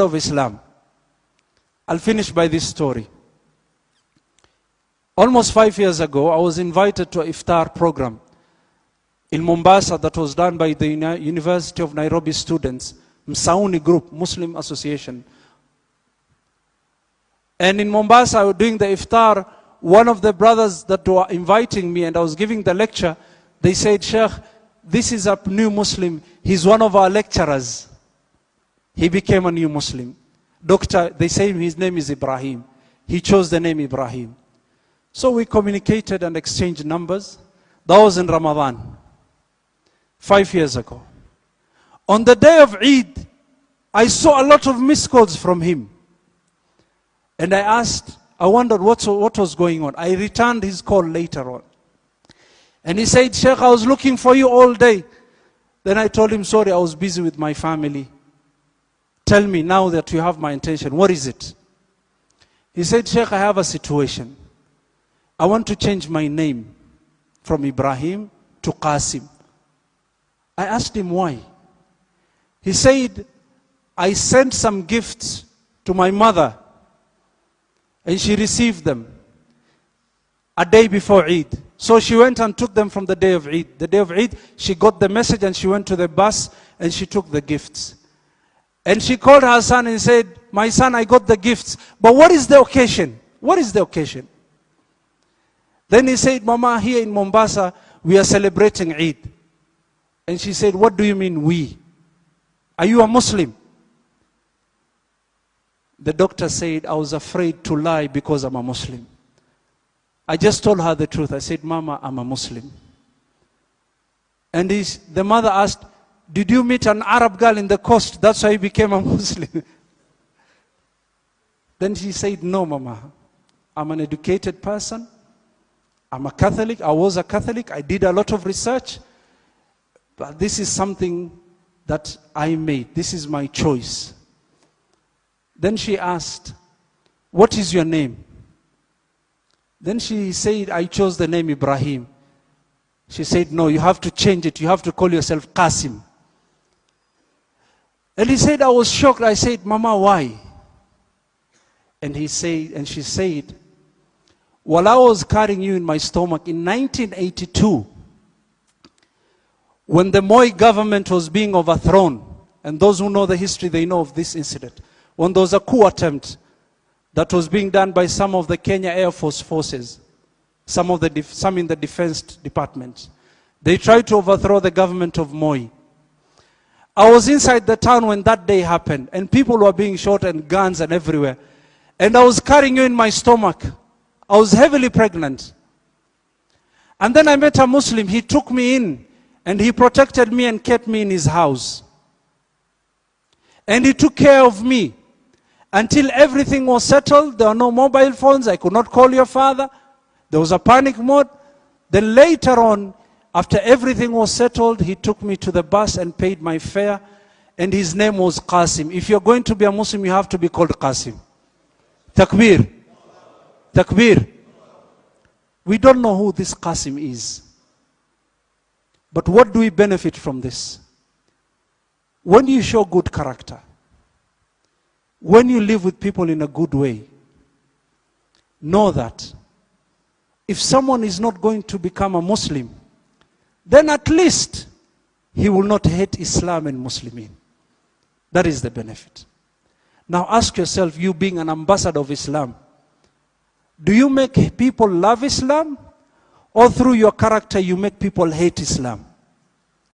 of Islam. I'll finish by this story. Almost 5 years ago, I was invited to an iftar program in Mombasa that was done by the University of Nairobi students, Msauni Group, Muslim Association. And in Mombasa, I was doing the iftar. One of the brothers that were inviting me and I was giving the lecture, they said, Sheikh, this is a new Muslim. He's one of our lecturers. He became a new Muslim. Doctor, they say his name is Ibrahim. He chose the name Ibrahim. So we communicated and exchanged numbers. That was in Ramadan, 5 years ago. On the day of Eid, I saw a lot of missed calls from him. And I wondered what was going on. I returned his call later on. And he said, Sheikh, I was looking for you all day. Then I told him, sorry, I was busy with my family. Tell me now that you have my intention. What is it? He said, Sheikh, I have a situation. I want to change my name from Ibrahim to Qasim. I asked him why. He said, I sent some gifts to my mother and she received them a day before Eid. So she went and took them from the day of Eid. The day of Eid, she got the message and she went to the bus and she took the gifts. And she called her son and said, my son, I got the gifts. But what is the occasion? What is the occasion? Then he said, Mama, here in Mombasa, we are celebrating Eid. And she said, what do you mean we? Are you a Muslim? The doctor said, I was afraid to lie because I'm a Muslim. I just told her the truth. I said, Mama, I'm a Muslim. And the mother asked, did you meet an Arab girl in the coast? That's why you became a Muslim. Then she said, no, Mama. I'm an educated person. I'm a Catholic. I was a Catholic. I did a lot of research. But this is something that I made. This is my choice. Then she asked, what is your name? Then she said, I chose the name Ibrahim. She said, no, you have to change it. You have to call yourself Qasim. And he said, I was shocked. I said, Mama, why? And she said, while I was carrying you in my stomach in 1982, when the Moi government was being overthrown, and those who know the history, they know of this incident, when there was a coup attempt that was being done by some of the Kenya Air Force forces, some in the Defense Department. They tried to overthrow the government of Moi. I was inside the town when that day happened, and people were being shot and guns and everywhere. And I was carrying you in my stomach. I was heavily pregnant. And then I met a Muslim. He took me in, and he protected me and kept me in his house. And he took care of me until everything was settled. There were no mobile phones. I could not call your father. There was a panic mode. Then later on, after everything was settled, he took me to the bus and paid my fare. And his name was Qasim. If you're going to be a Muslim, you have to be called Qasim. Takbir. Takbir. We don't know who this Qasim is. But what do we benefit from this? When you show good character, when you live with people in a good way, know that if someone is not going to become a Muslim, then at least he will not hate Islam and Muslimin. That is the benefit. Now ask yourself, you being an ambassador of Islam, do you make people love Islam? Or through your character you make people hate Islam?